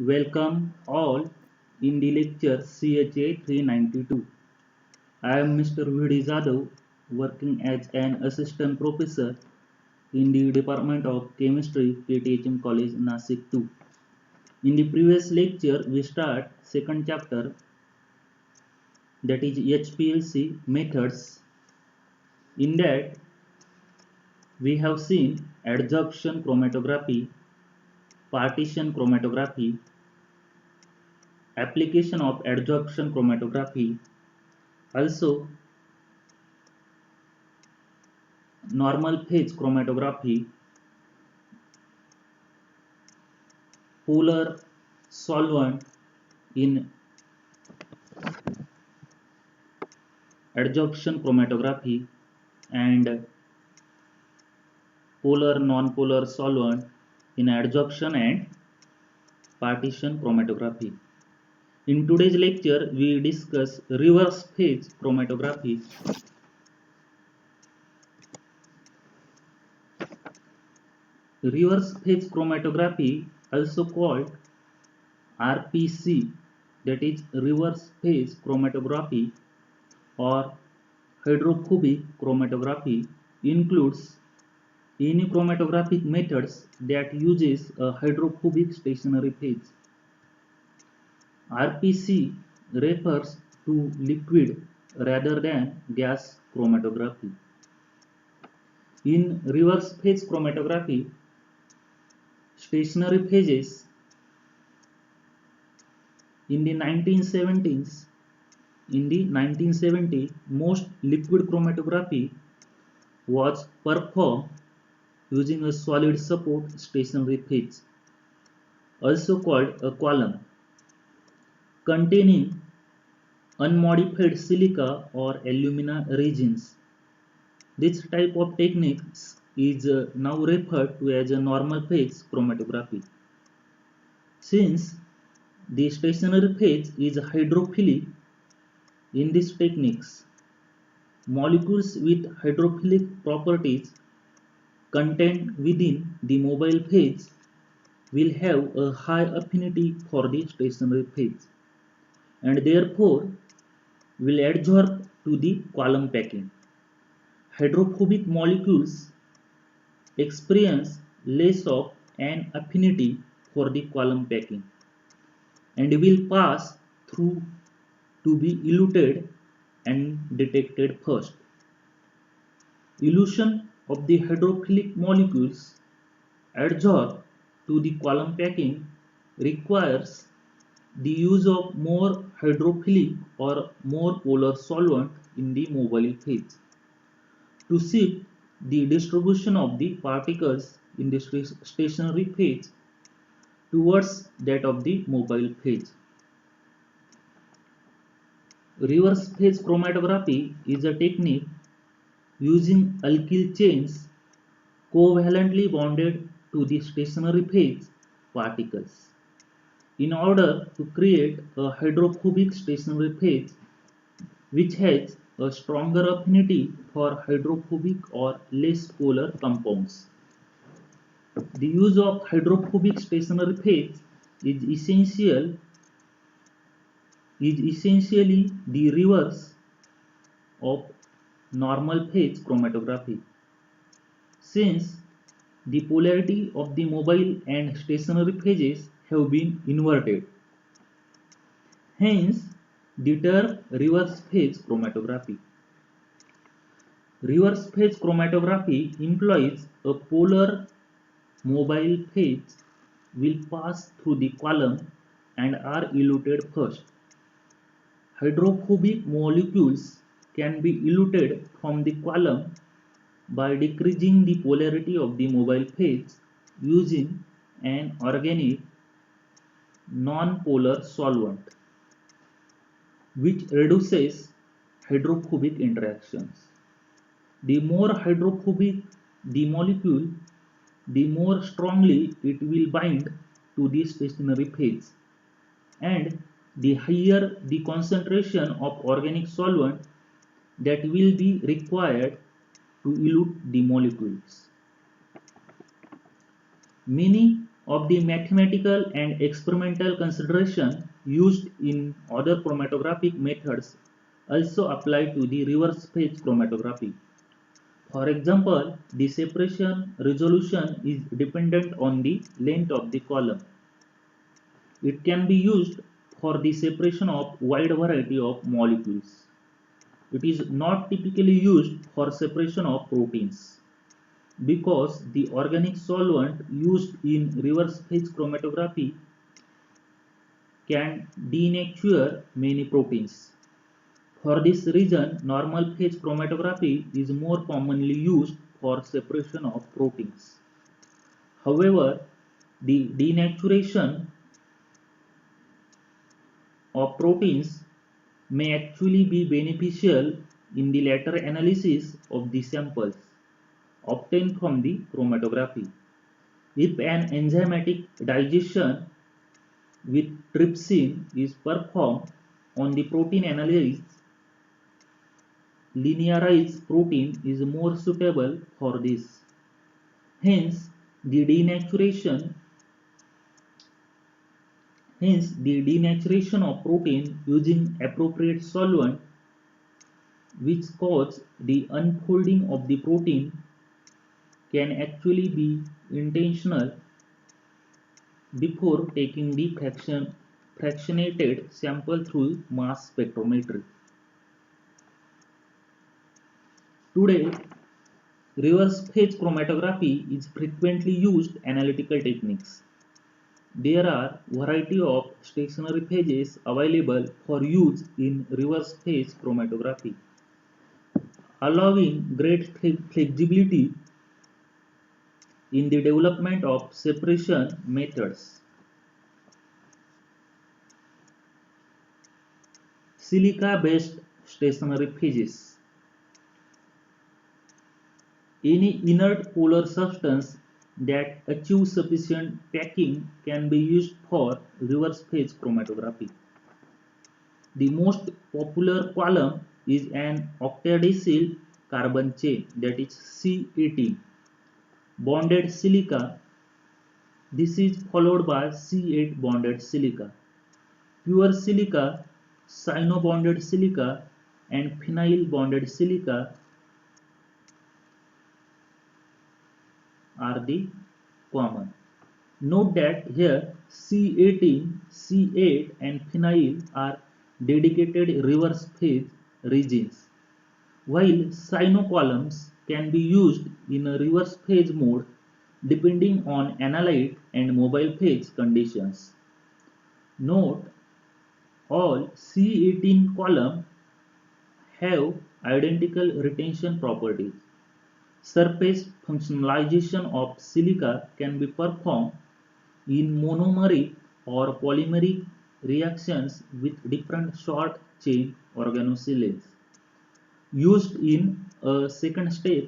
Welcome all in the lecture CHA 392. I am Mr. V.D. Jadhav, working as an assistant professor in the Department of Chemistry, KTHM College, Nasik 2. In the previous lecture, we start second chapter, that is HPLC methods. In that, we have seen adsorption chromatography, partition chromatography, application of adsorption chromatography, also normal phase chromatography, polar solvent in adsorption chromatography, and polar non-polar solvent in adsorption and partition chromatography. In today's lecture, we discuss reverse phase chromatography. Reverse phase chromatography, also called RPC, that is reverse phase chromatography or hydrophobic chromatography, includes any chromatographic methods that uses a hydrophobic stationary phase. RPC refers to liquid rather than gas chromatography. In reverse phase chromatography, stationary phases in the 1970s, most liquid chromatography was performed using a solid support stationary phase, also called a column, containing unmodified silica or alumina resins. This type of techniques is now referred to as a normal phase chromatography. Since the stationary phase is hydrophilic, in these techniques, molecules with hydrophilic properties contained within the mobile phase will have a high affinity for the stationary phase and therefore will adsorb to the column packing. Hydrophobic molecules experience less of an affinity for the column packing and will pass through to be eluted and detected first. Elution of the hydrophilic molecules adsorb to the column packing requires the use of more hydrophilic or more polar solvent in the mobile phase to shift the distribution of the particles in the stationary phase towards that of the mobile phase. Reverse phase chromatography is a technique using alkyl chains covalently bonded to the stationary phase particles in order to create a hydrophobic stationary phase which has a stronger affinity for hydrophobic or less polar compounds. The use of hydrophobic stationary phase is essentially the reverse of normal phase chromatography, since the polarity of the mobile and stationary phases have been inverted. Hence, the term reverse phase chromatography. Reverse phase chromatography implies a polar mobile phase will pass through the column and are eluted first. Hydrophobic molecules can be eluted from the column by decreasing the polarity of the mobile phase using an organic non-polar solvent, which reduces hydrophobic interactions. The more hydrophobic the molecule, the more strongly it will bind to the stationary phase, and the higher the concentration of organic solvent that will be required to elute the molecules. Many of the mathematical and experimental consideration used in other chromatographic methods also apply to the reverse phase chromatography. For example, the separation resolution is dependent on the length of the column. It can be used for the separation of wide variety of molecules. It is not typically used for separation of proteins because the organic solvent used in reverse phase chromatography can denature many proteins. For this reason, normal phase chromatography is more commonly used for separation of proteins. However, the denaturation of proteins may actually be beneficial in the later analysis of the samples obtained from the chromatography. If an enzymatic digestion with trypsin is performed on the protein analysis, linearized protein is more suitable for this. Hence, the denaturation of protein using appropriate solvent which cause the unfolding of the protein can actually be intentional before taking the fractionated sample through mass spectrometry. Today, reverse phase chromatography is frequently used analytical techniques. There are variety of stationary phases available for use in reverse phase chromatography, allowing great flexibility in the development of separation methods. Silica-based stationary phases. Any inert polar substance that achieves sufficient packing can be used for reverse phase chromatography. The most popular column is an octadecyl carbon chain, that is C18, bonded silica. This is followed by C8 bonded silica. Pure silica, cyano-bonded silica, and phenyl bonded silica are the common. Note that here C18, C8 and phenyl are dedicated reverse phase regions, while cyano columns can be used in a reverse phase mode depending on analyte and mobile phase conditions. Note, all C18 columns have identical retention properties. Surface functionalization of silica can be performed in monomeric or polymeric reactions with different short chain organocellulase used in a second step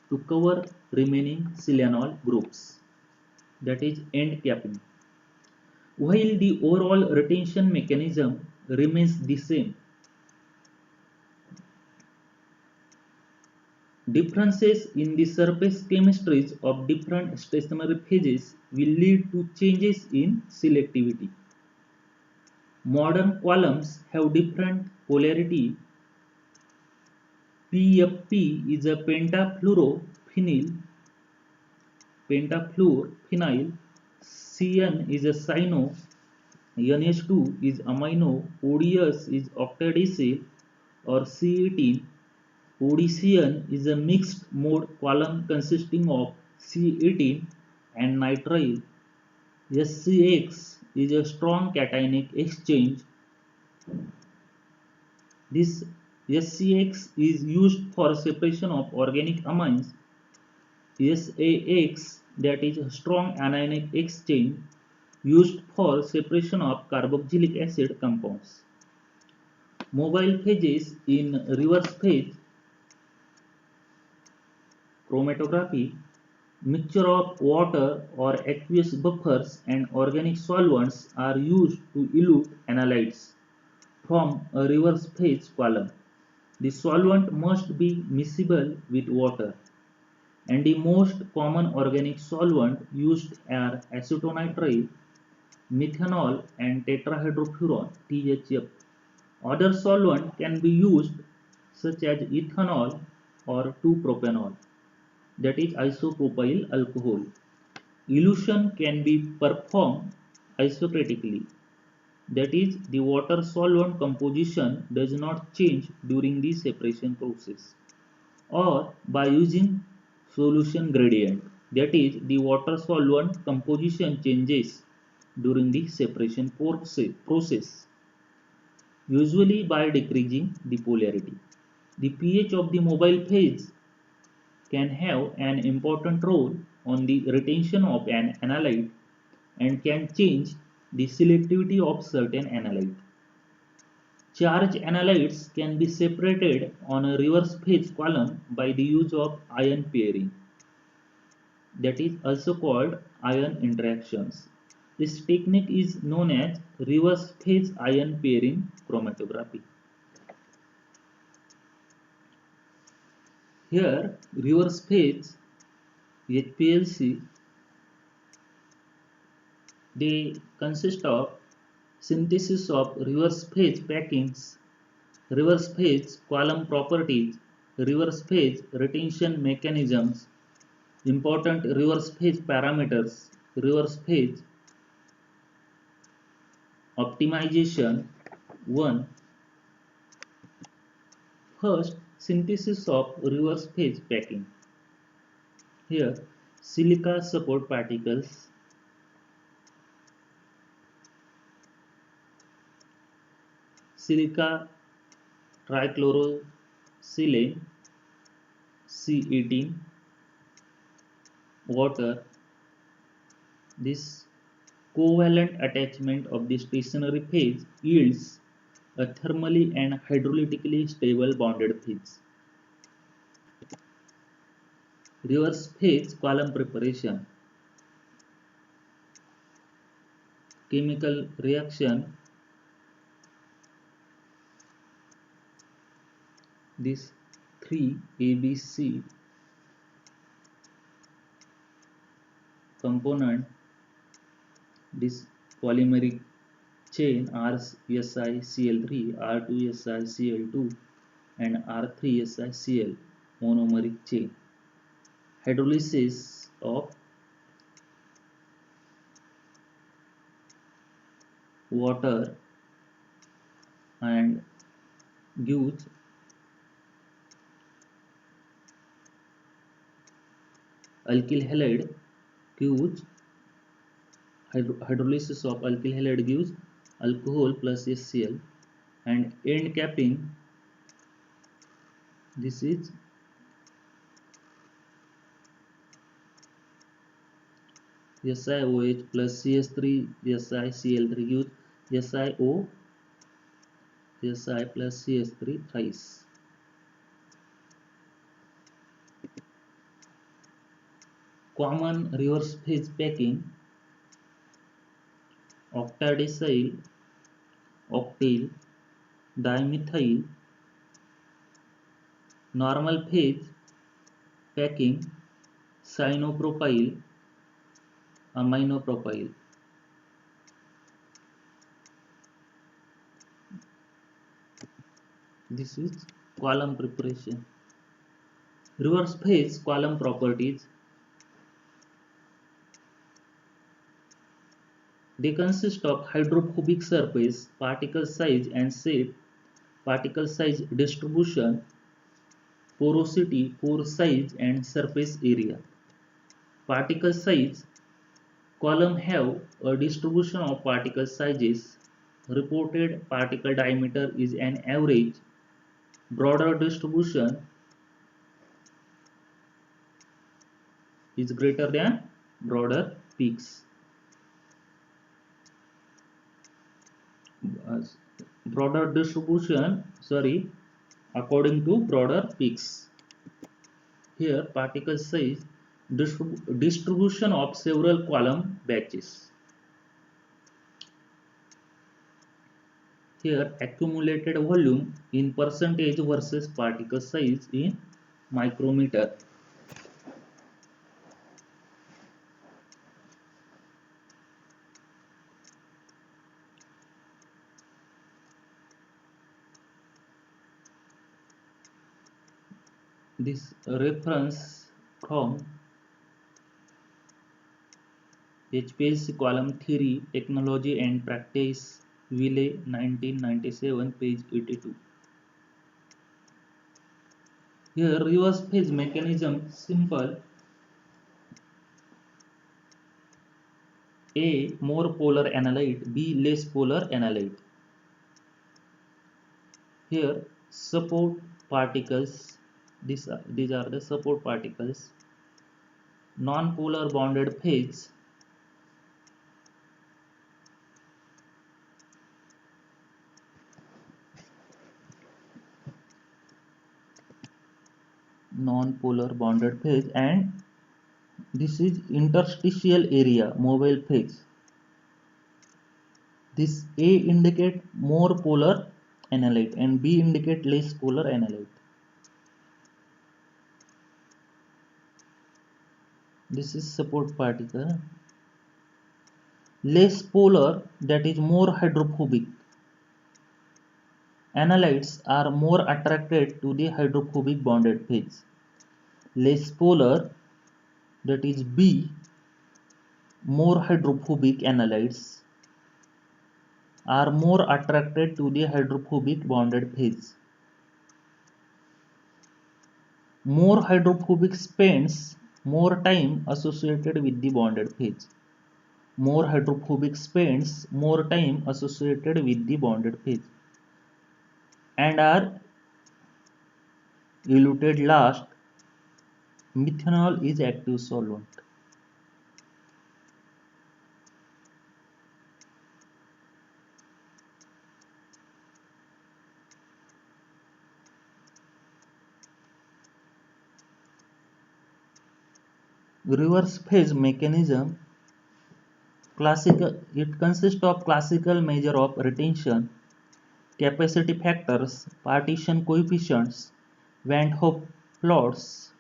to cover remaining silanol groups, that is end capping. While the overall retention mechanism remains the same, differences in the surface chemistries of different stationary phases will lead to changes in selectivity. Modern columns have different polarity. PFP is a pentafluorophenyl, CN is a cyano, NH2 is amino, ODS is octadecyl or C18. ODCN is a mixed mode column consisting of C18 and nitrile. SCX is a strong cationic exchange. This SCX is used for separation of organic amines. SAX, that is a strong anionic exchange, used for separation of carboxylic acid compounds. Mobile phases in reverse phase chromatography, mixture of water or aqueous buffers and organic solvents are used to elute analytes from a reverse phase column. The solvent must be miscible with water and the most common organic solvent used are acetonitrile, methanol, and tetrahydrofuran (THF). Other solvents can be used such as ethanol or 2-propanol, that is isopropyl alcohol. Elution can be performed isostatically, that is the water solvent composition does not change during the separation process, or by using solution gradient, that is the water solvent composition changes during the separation process, usually by decreasing the polarity. The pH of the mobile phase can have an important role on the retention of an analyte and can change the selectivity of certain analyte. Charged analytes can be separated on a reverse phase column by the use of ion pairing, that is also called ion interactions. This technique is known as reverse phase ion pairing chromatography. Here, reverse phase HPLC, they consist of synthesis of reverse phase packings, reverse phase column properties, reverse phase retention mechanisms, important reverse phase parameters, reverse phase optimization. 1. First, synthesis of reverse phase packing. Here, silica support particles, silica trichlorosilane C18, water. This covalent attachment of the stationary phase yields a thermally and hydrolytically stable bonded phase. Reverse phase column preparation. Chemical reaction. This 3ABC component, this polymeric chain RSiCl3, R2SiCl2 and R3SiCl monomeric chain. Hydrolysis of water and gives alkyl halide, gives hydrolysis of alkyl halide gives alcohol plus HCl, and end capping, this is SiOH plus CH3 SiCl3 gives SiO Si plus CH3 thrice. Common reverse phase packing: octadecyl, octyl, dimethyl. Normal phase packing: cyanopropyl, aminopropyl. This is column preparation. Reverse phase column properties. They consist of hydrophobic surface, particle size and shape, particle size distribution, porosity, pore size and surface area. Particle size. Column have a distribution of particle sizes. Reported particle diameter is an average. Broader distribution is greater than broader peaks. Broader distribution, according to broader peaks. Here, particle size distribution of several column batches. Here, accumulated volume in percentage versus particle size in micrometer. This reference from HPLC column theory, technology and practice, Ville 1997, page 82. Here reverse phase mechanism simple. A more polar analyte, B less polar analyte. Here support particles, these are the support particles. Non-polar bonded phase, non-polar bonded phase, and this is interstitial area mobile phase. This A indicate more polar analyte and B indicate less polar analyte. This is support particle. Less polar, that is more hydrophobic. Analytes are more attracted to the hydrophobic bonded phase. Less polar, that is B, more hydrophobic analytes are more attracted to the hydrophobic bonded phase. More hydrophobic spends more time associated with the bonded phase. More hydrophobic spends more time associated with the bonded phase and are eluted last. Methanol is active solvent. Reverse phase mechanism, it consists of classical measure of retention, capacity factors, partition coefficients, Van Hoff plots.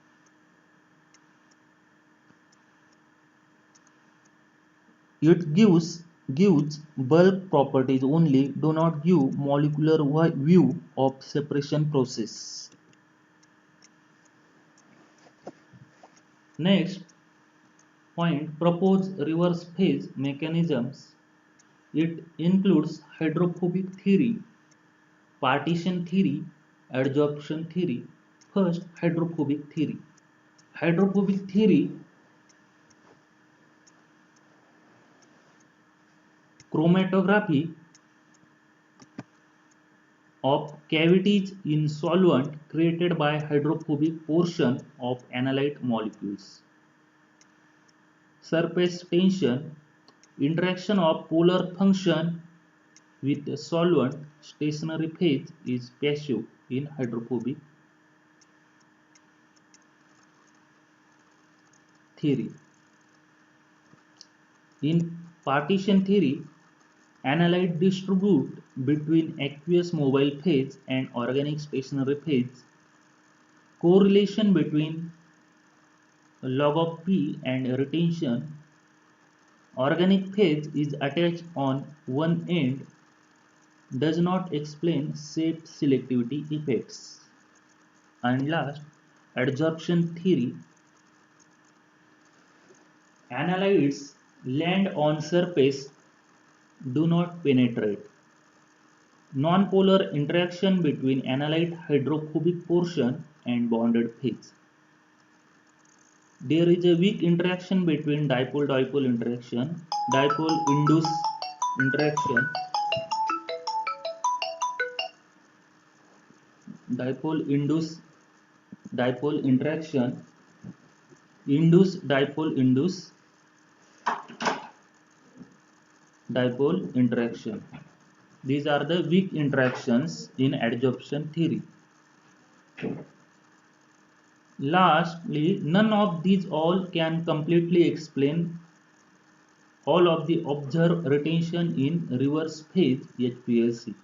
It gives bulk properties only, do not give molecular view of separation process. Next point, propose reverse phase mechanisms. It includes hydrophobic theory, partition theory, adsorption theory. First, hydrophobic theory. Hydrophobic theory, chromatography of cavities in solvent created by hydrophobic portion of analyte molecules. Surface tension, interaction of polar function with the solvent, stationary phase is passive in hydrophobic theory. In partition theory, analyte distribute between aqueous mobile phase and organic stationary phase. Correlation between log of P and retention. Organic phase is attached on one end, does not explain safe selectivity effects. And last, adsorption theory. Analytes land on surface, do not penetrate. Non-polar interaction between analyte hydrophobic portion and bonded phase. There is a weak interaction between dipole-dipole interaction, dipole-induced interaction, dipole-induced dipole interaction, induced dipole-induced dipole interaction. These are the weak interactions in adsorption theory. Lastly, none of these all can completely explain all of the observed retention in reverse phase HPLC.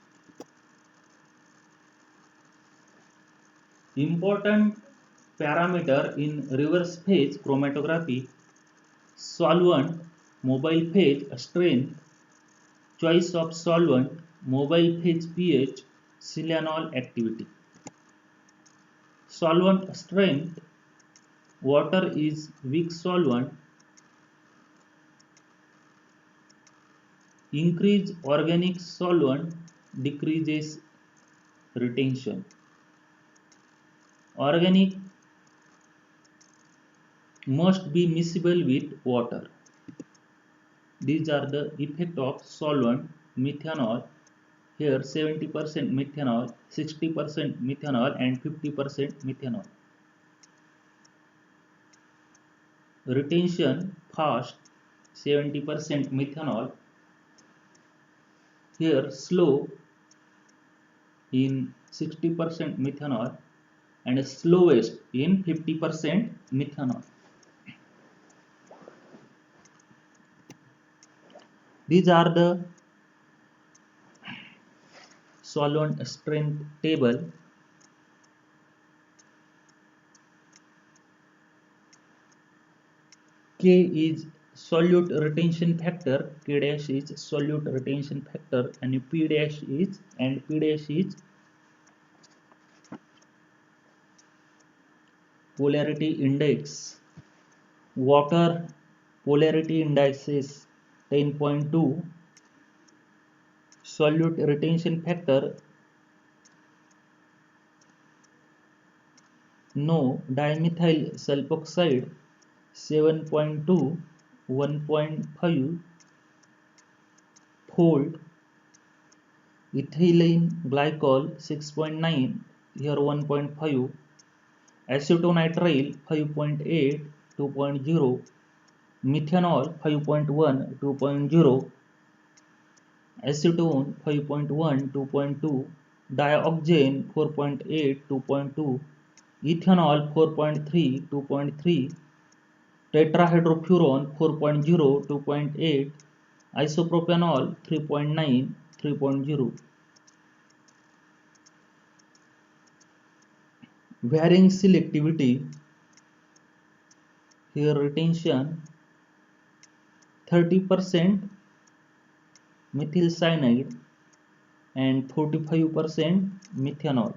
Important parameter in reverse phase chromatography: solvent, mobile phase strength, choice of solvent, mobile phase pH, silanol activity. Solvent strength: water is weak solvent. Increase organic solvent decreases retention. Organic must be miscible with water. These are the effect of solvent. Methanol: here 70% methanol, 60% methanol and 50% methanol. Retention: fast, 70% methanol, here slow in 60% methanol and slowest in 50% methanol. These are the solvent strength table. K is solute retention factor, K dash is solute retention factor, and P dash is polarity index. Water polarity index is 10.2. Solute retention factor, no, dimethyl sulfoxide 7.2, 1.5 fold, ethylene glycol 6.9, here 1.5, acetonitrile 5.8, 2.0, methanol 5.1, 2.0, acetone 5.1, 2.2, dioxane 4.8, 2.2, ethanol 4.3, 2.3, tetrahydrofuran 4.0, 2.8, isopropanol 3.9, 3.0. Varying selectivity, here retention 30% methyl cyanide and 45% methanol.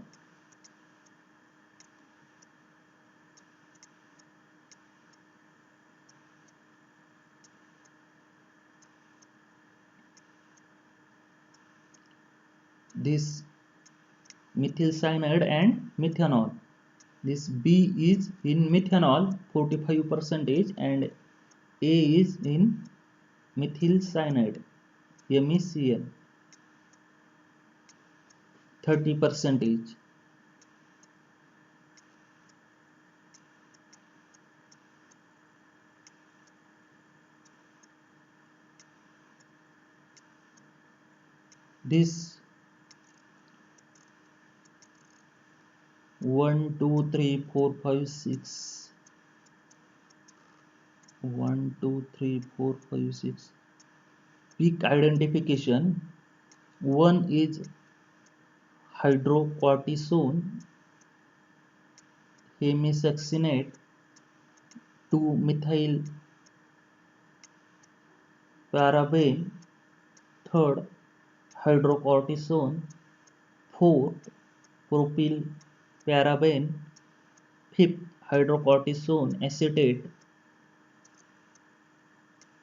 This methyl cyanide and methanol. This B is in methanol 45% and A is in methyl cyanide MECL 30%. This 1 2 3 4 5 6 1 2 3 4 5 6 peak identification. One is hydrocortisone hemisuccinate, 2 methyl paraben, third hydrocortisone, fourth propyl paraben, fifth hydrocortisone acetate,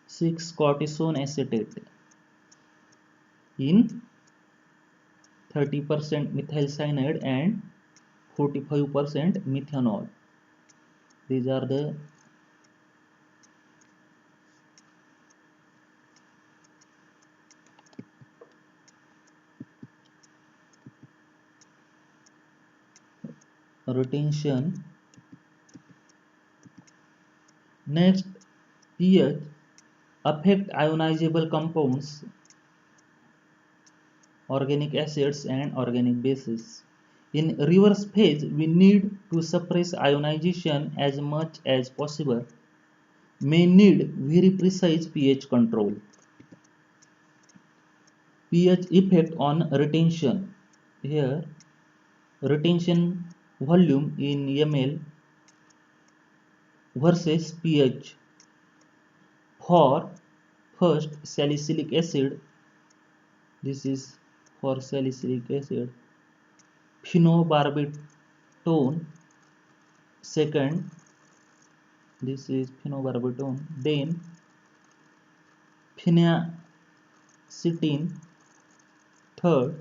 sixth cortisone acetate. In 30% methyl cyanide and 45% methanol. These are the retention. Next, pH affect ionizable compounds, organic acids and organic bases. In reverse phase, we need to suppress ionization as much as possible. May need very precise pH control. pH effect on retention. Here, retention volume in ml versus pH. For first salicylic acid, this is for salicylic acid, phenobarbital second this is phenobarbital, then phenacetin, third,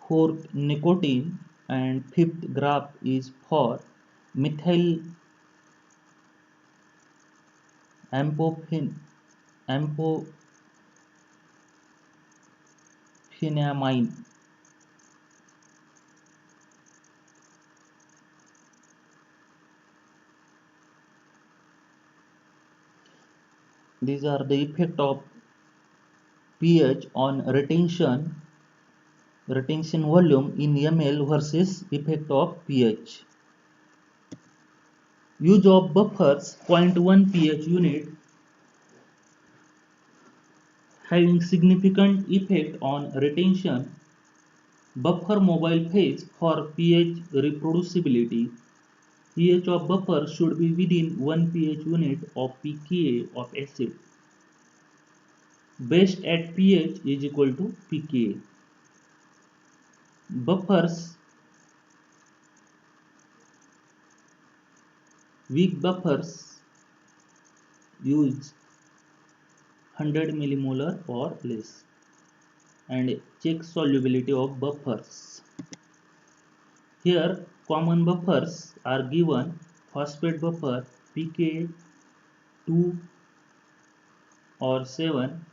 fourth nicotine, and fifth graph is for methyl amphetamine. These are the effect of pH on retention volume in ml versus effect of pH. Use of buffers 0.1 pH unit having significant effect on retention. Buffer mobile phase for pH reproducibility. pH of buffer should be within 1 pH unit of pKa of acid. Best at pH is equal to pKa. Buffers, weak buffers use 100 millimolar or less, and check solubility of buffers. Here common buffers are given: phosphate buffer pKa 2 or 7,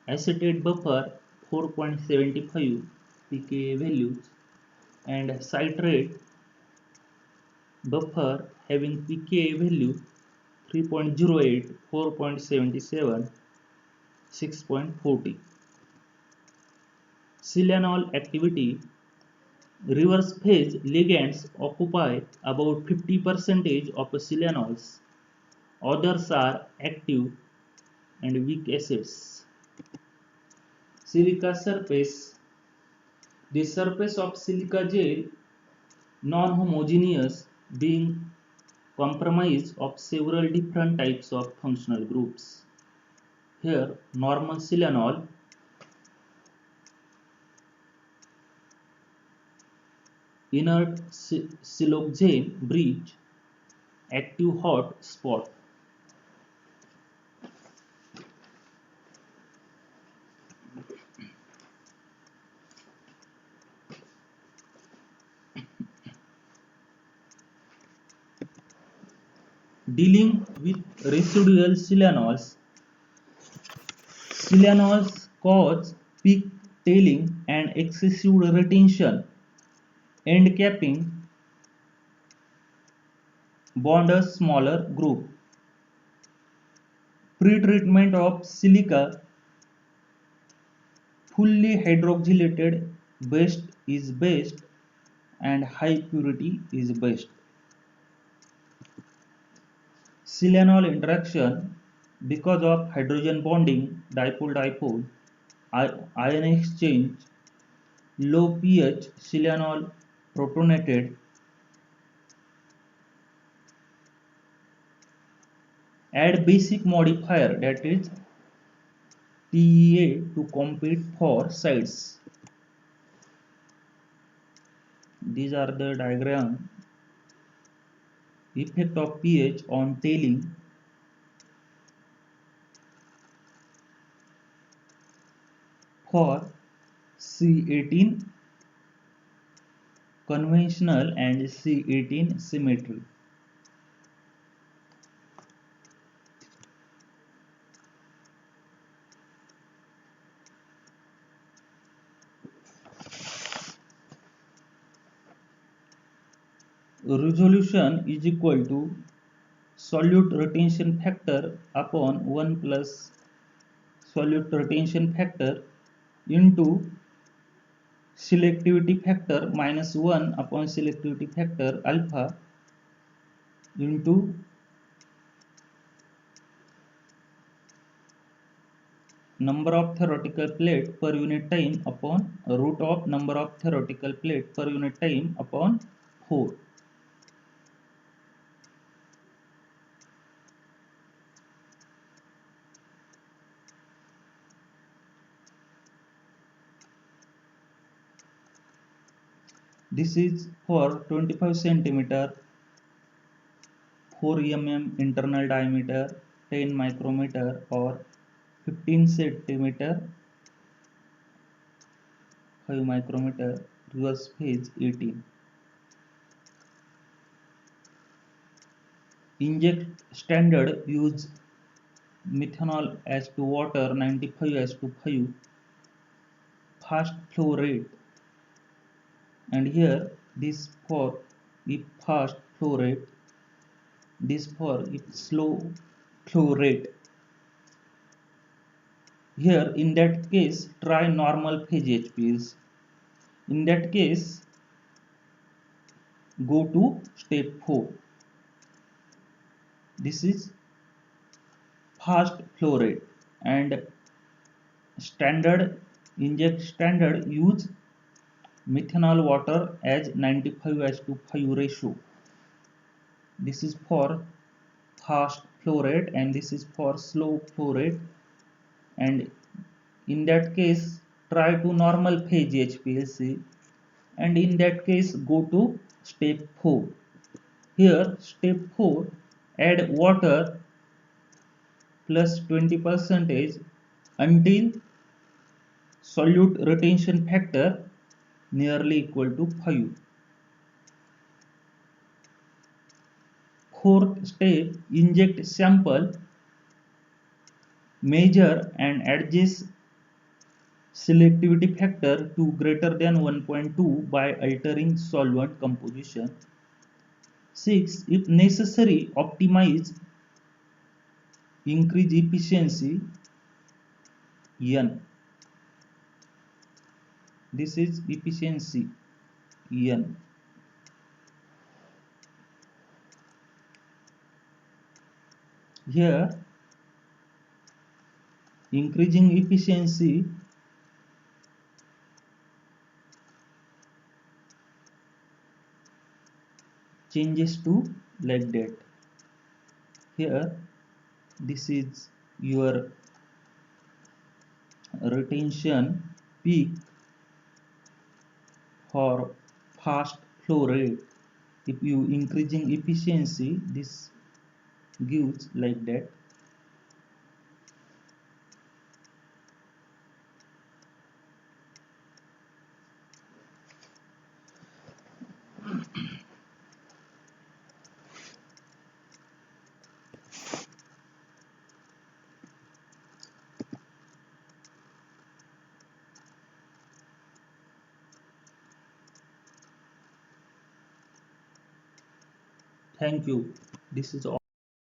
acetate buffer 4.75 pKa values, and citrate buffer having pKa value 3.08, 4.77, 6.40. Silanol activity. Reverse phase ligands occupy about 50% of silanols. Others are active and weak acids. Silica surface. The surface of silica gel non-homogeneous, being comprised of several different types of functional groups. Here normal silanol, inert siloxane bridge, active hot spot. Dealing with residual silanols. Silanols cause peak tailing and excessive retention. End capping bond a smaller group. Pre-treatment of silica. Fully hydroxylated best is best and high purity is best. Silanol interaction. Because of hydrogen bonding, dipole-dipole, ion exchange, low pH silanol protonated. Add basic modifier, that is TEA, to compete for sites. These are the diagram. Effect of pH on tailing. For C18 conventional and C18 symmetry. Resolution is equal to solute retention factor upon 1 plus solute retention factor into selectivity factor minus 1 upon selectivity factor alpha into number of theoretical plate per unit time upon root of number of theoretical plate per unit time upon 4. This is for 25 centimeter, 4 mm internal diameter, 10 micrometer or 15 centimeter, 5 micrometer, reverse phase 18. Inject standard use methanol as to water 95 as to 5, fast flow rate, and here this for if fast flow rate, this for if slow flow rate. Here in that case try normal phase HPLC. In that case go to step 4. This is fast flow rate and standard inject standard use methanol water as 95 as to 5 ratio. This is for fast flow rate and this is for slow flow rate, and in that case try to normal phase HPLC, and in that case go to step 4. Here step 4 add water plus 20 percentage until solute retention factor nearly equal to 5. Fourth step, inject sample, measure and adjust selectivity factor to greater than 1.2 by altering solvent composition. 6. If necessary, optimize, increase efficiency N. This is efficiency N. Here increasing efficiency changes to like that. Here this is your retention peak for fast flow rate. If you increasing efficiency, this gives like that. Thank you. This is all.